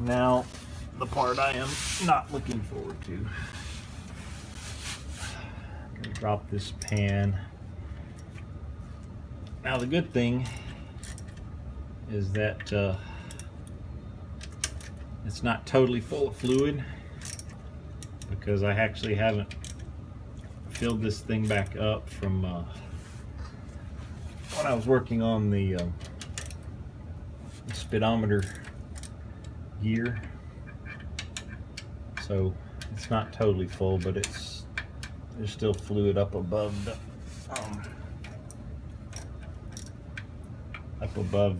Now, the part I am not looking forward to. I'm gonna drop this pan. Now, the good thing is that it's not totally full of fluid, because I actually haven't filled this thing back up from when I was working on the speedometer gear. So it's not totally full, but there's still fluid up above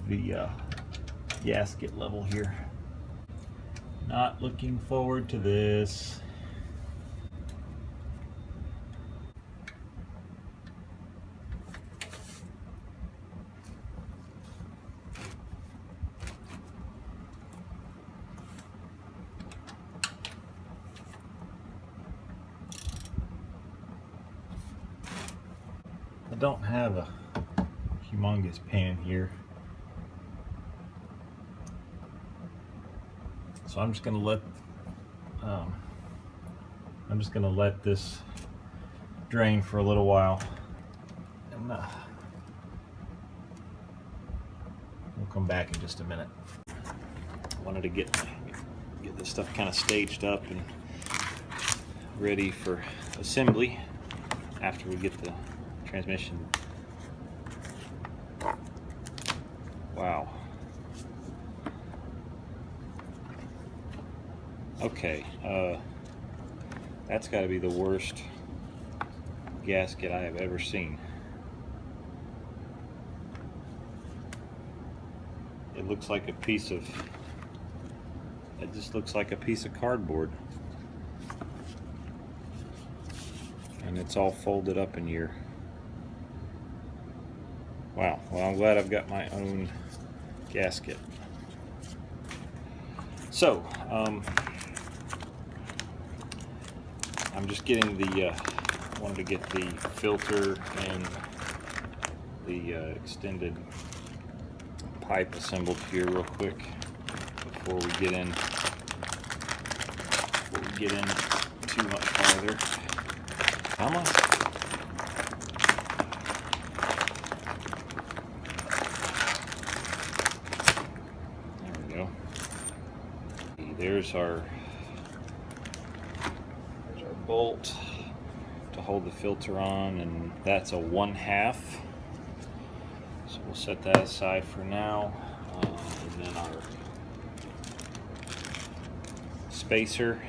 the gasket level here. Not looking forward to this. I don't have a humongous pan here, so I'm just gonna let this drain for a little while, and we'll come back in just a minute. I wanted to get this stuff kind of staged up and ready for assembly after we get the transmission. Wow. Okay, that's got to be the worst gasket I have ever seen. It looks like a piece of, it just looks like a piece of cardboard. And it's all folded up in here. Wow, well, I'm glad I've got my own gasket. So, I'm just getting wanted to get the filter and the extended pipe assembled here real quick before we get in too much farther. Come on. There we go. There's our bolt to hold the filter on, and that's a 1/2. So we'll set that aside for now. And then our spacer.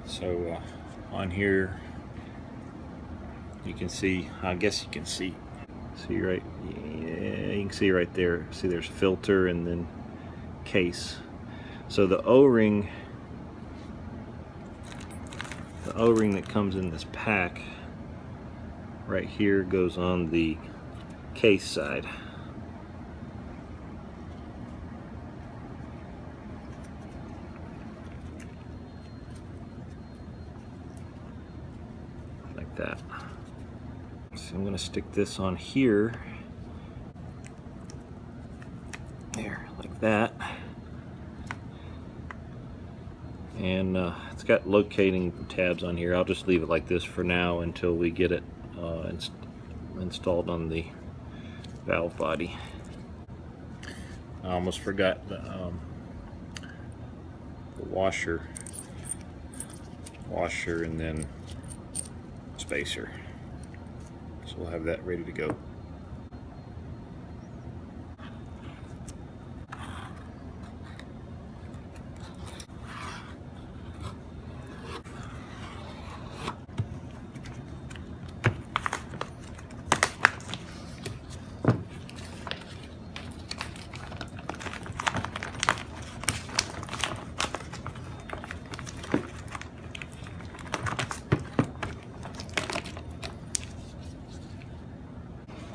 So on here you can see, I guess you can see right, yeah, you can see right there, see there's filter and then case. So the O-ring that comes in this pack right here goes on the case side. Like that. So I'm going to stick this on here. There, like that. And it's got locating tabs on here. I'll just leave it like this for now until we get it installed on the valve body. I almost forgot the washer and then spacer. So we'll have that ready to go.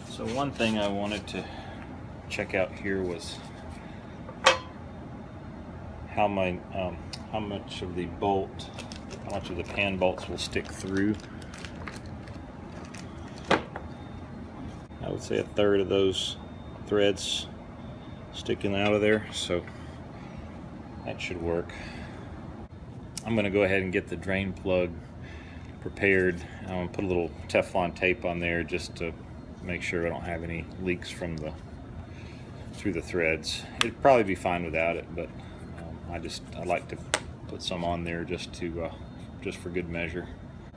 So one thing I wanted to check out here was how much of the pan bolts will stick through. would say a third of those threads sticking out of there, so that should work. I'm going to go ahead and get the drain plug prepared. I'm going to put a little Teflon tape on there just to make sure I don't have any leaks from through the threads. It'd probably be fine without it, but I like to put some on there just for good measure.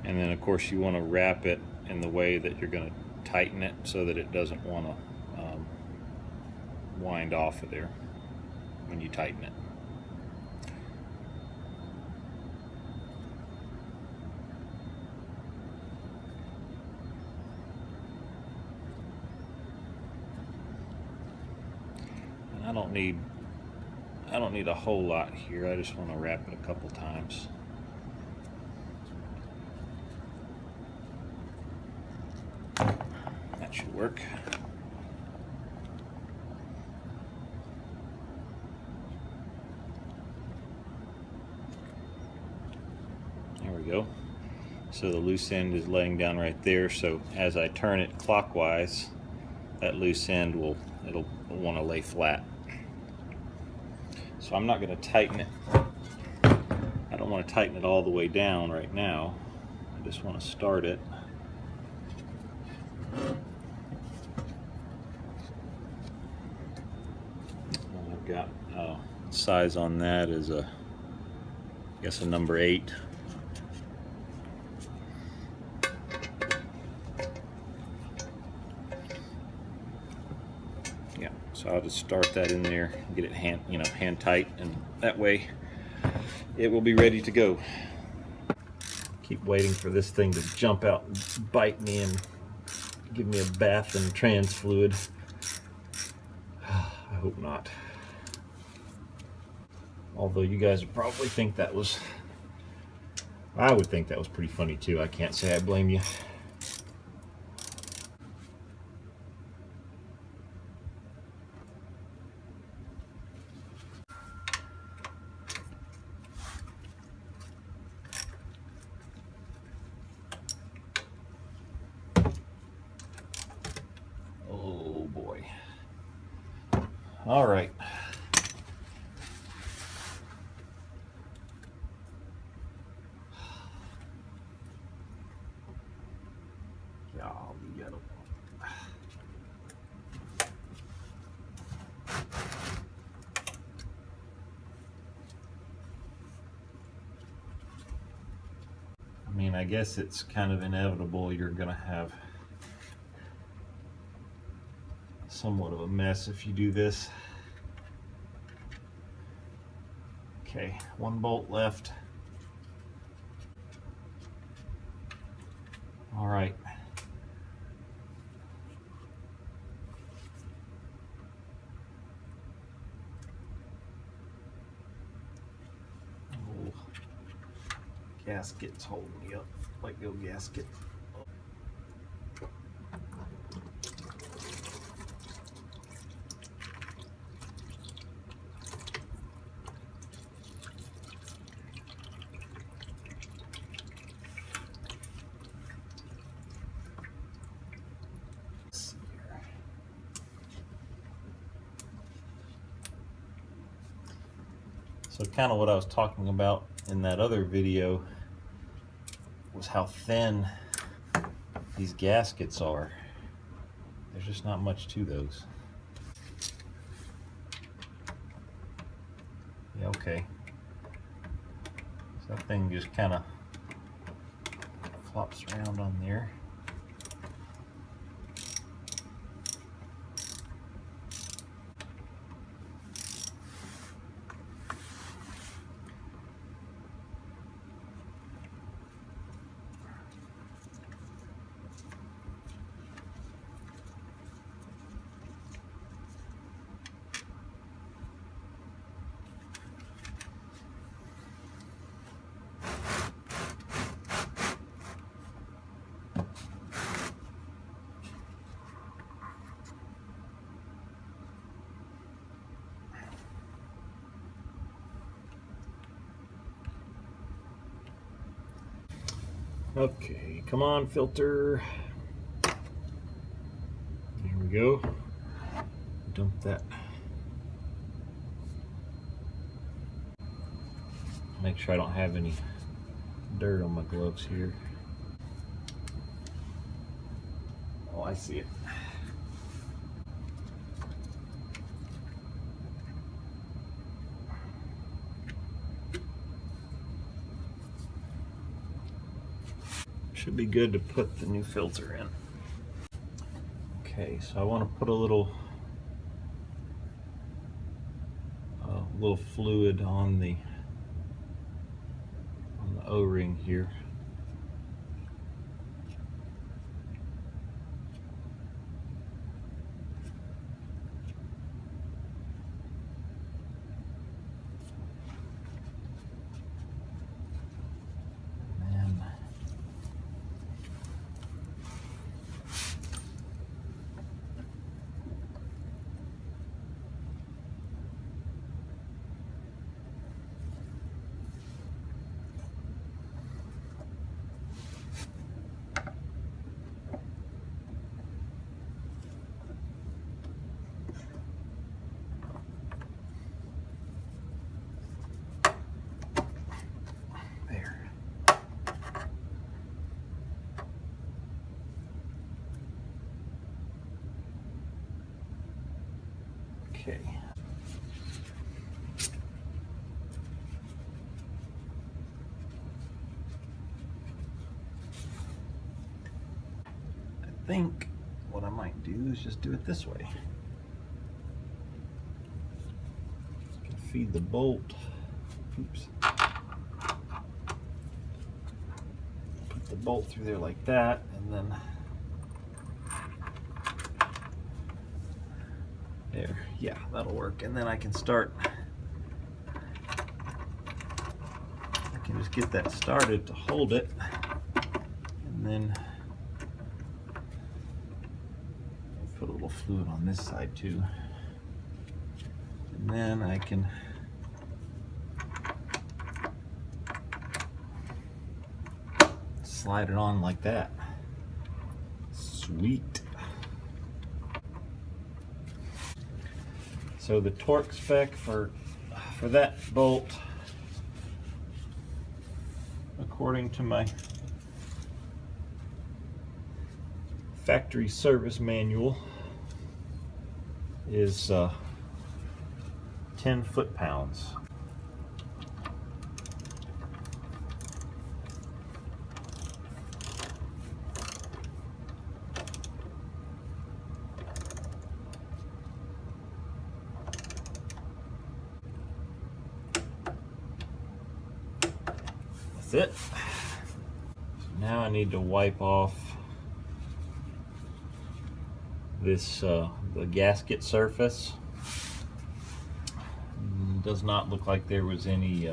And then of course you want to wrap it in the way that you're going to tighten it so that it doesn't want to wind off of there when you tighten it. And I don't need a whole lot here. I just want to wrap it a couple times. That should work. There we go. So the loose end is laying down right there, so as I turn it clockwise, that loose end it'll want to lay flat. So I'm not going to tighten it. I don't want to tighten it all the way down right now. I just want to start it. I've got size on that is I guess a number 8. Yeah, so I'll just start that in there, get it hand tight, and that way it will be ready to go. Keep waiting for this thing to jump out and bite me and give me a bath in trans fluid. I hope not. Although you guys would probably think that was, I would think that was pretty funny too. I can't say I blame you. Oh boy. All right. I mean, I guess it's kind of inevitable you're going to have somewhat of a mess if you do this. Okay, one bolt left. All right. Oh, gasket's holding me up. Let go, gasket. So kind of what I was talking about in that other video was how thin these gaskets are. There's just not much to those. Yeah, okay. So that thing just kind of flops around on there. Okay, come on, filter. There go. Dump that. Make sure I don't have any dirt on my gloves here. Oh, I see it. Should be good to put the new filter in. Okay, so I want to put a little fluid on the O-ring here. Okay. I think what I might do is just do it this way. Feed the bolt. Oops. Put the bolt through there like that, and then there. Yeah, that'll work. And then I can start. I can just get that started to hold it, and then put a little fluid on this side too. And then I can slide it on like that. Sweet. So the torque spec for that bolt, according to my factory service manual, is 10 foot-pounds. That's it. So now I need to wipe off this the gasket surface. Does not look like there was any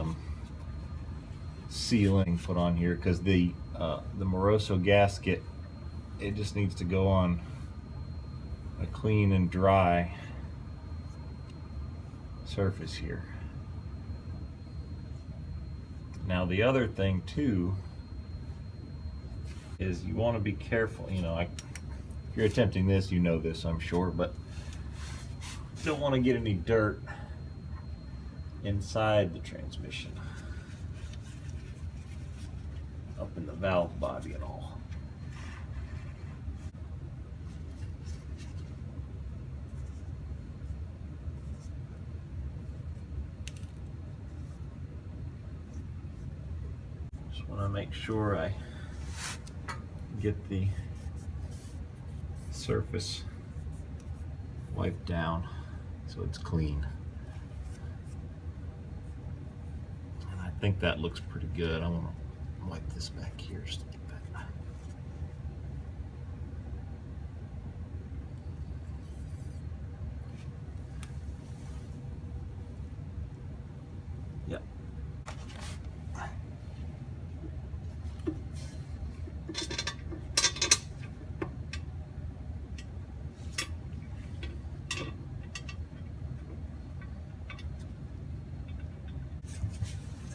sealing put on here, because the Moroso gasket, it just needs to go on a clean and dry surface here. Now the other thing too is you want to be careful. You know, if you're attempting this, you know this, I'm sure, but don't want to get any dirt inside the transmission, up in the valve body and all. Just want to make sure I get the surface wiped down so it's clean. And I think that looks pretty good. I want to wipe this back here just to get that. Yep.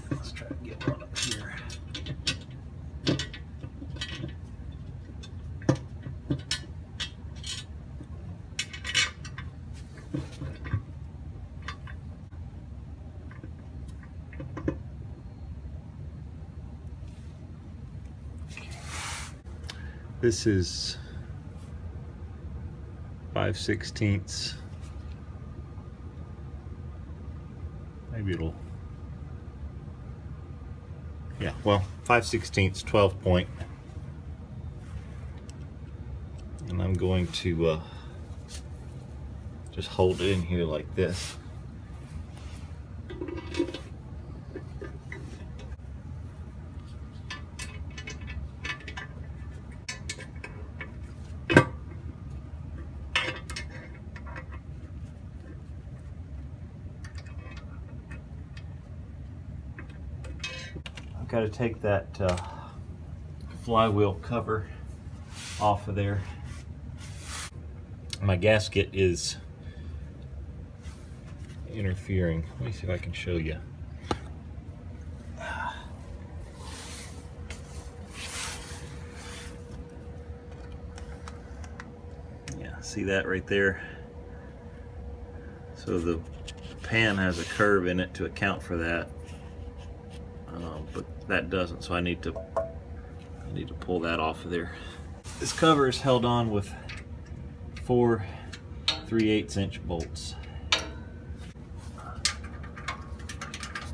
Let's try to get one up here. This is 5/16. Maybe it'll, yeah, well, 5/16, 12 point. And I'm going to just hold it in here like this. I've got to take that flywheel cover off of there. My gasket is interfering. Let me see if I can show you. Yeah, see that right there? So the pan has a curve in it to account for that, but that doesn't, so I need to pull that off of there. This cover is held on with 4 3/8" bolts.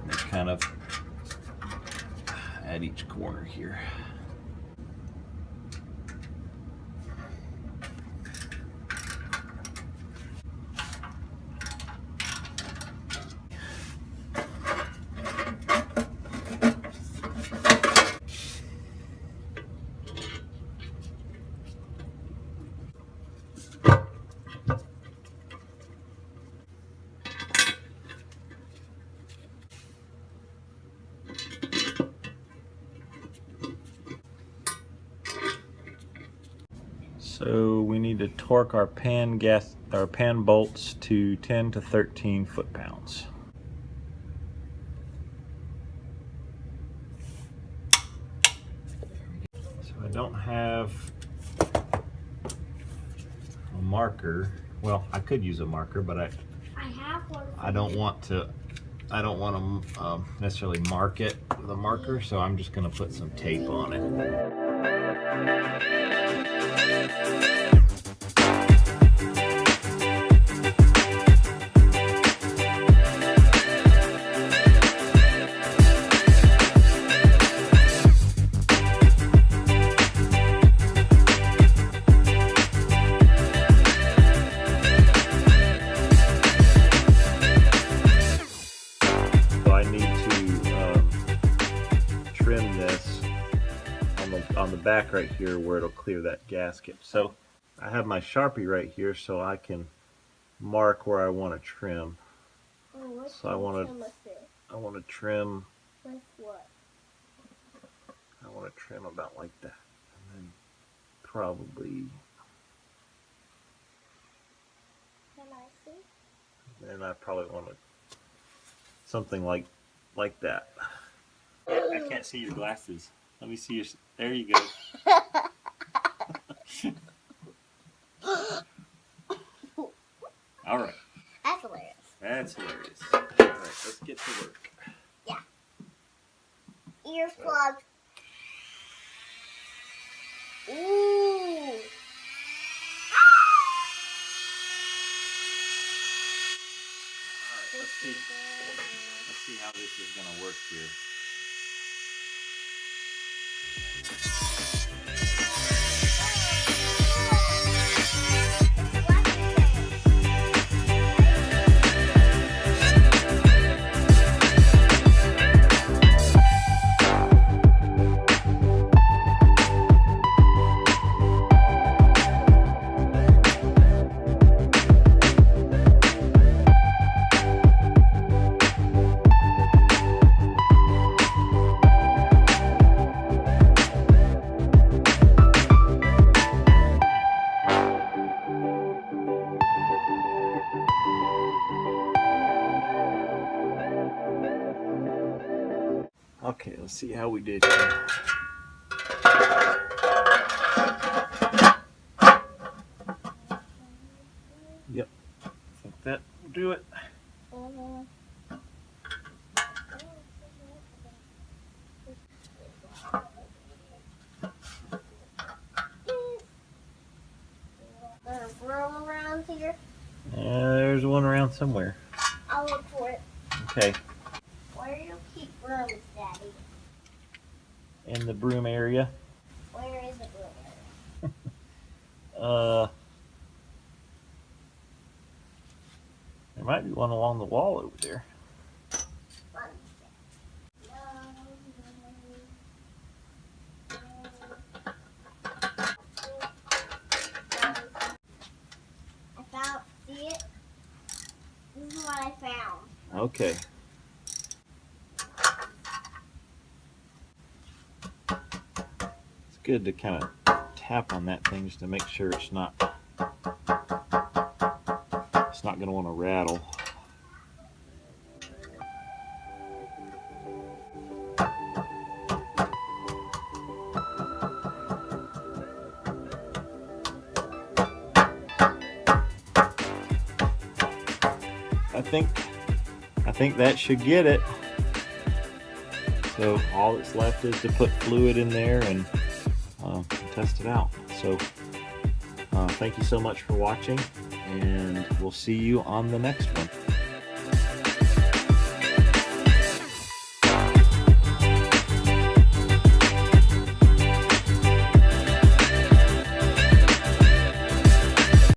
They're kind of at each corner here. So we need to torque our pan bolts to 10 to 13 foot-pounds. So I don't have a marker. Well, I could use a marker, but I have one. I don't want to necessarily mark it with a marker, so I'm just going to put some tape on it. Trim this on the back right here where it'll clear that gasket. So I have my Sharpie right here so I can mark where I want to trim. So I want to trim. With what? I want to trim about like that, and then probably. Can I see? Then I probably want to something like that. I can't see your glasses. Let me see your. There you go. All right. That's hilarious. That's hilarious. All right, let's get to work. Yeah. Ears plugged. Ooh. All right, let's see how this is going to work here. Okay, let's see how we did here. Yep, I think that will do it. here? There's one around somewhere. I'll look for it. Okay. Where do you keep brooms, Daddy? In the broom area. Where is the broom area? There might be one along the wall over there. See it? This is what I found. Okay. It's good to kind of tap on that thing just to make sure it's not going to want to rattle. I think that should get it. So all that's left is to put fluid in there and test it out. So thank you so much for watching, and we'll see you on the next one.